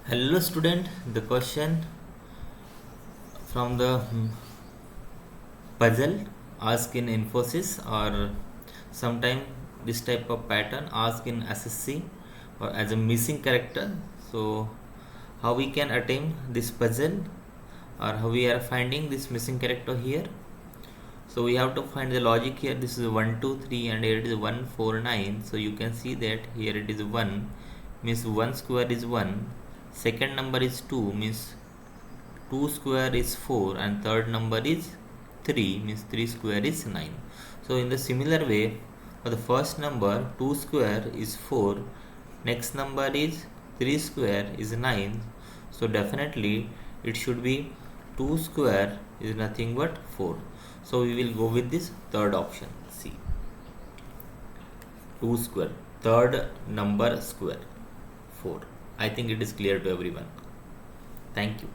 Hello student, the question from the puzzle asked in Infosys or sometime this type of pattern asked in SSC or as a missing character. So how we can attempt this puzzle or how we are finding this missing character here. So we have to find the logic here. This is 1 2 3 and here it is 1 4 9. So you can see that here it is 1 means 1 square is 1, second number is 2 means 2 square is 4 and third number is 3 means 3 square is 9. So in the similar way for the first number 2 square is 4, next number is 3 square is 9. So definitely it should be 2 square is nothing but 4. So we will go with this third option, C. 2 square, third number square, 4. I think it is clear to everyone. Thank you.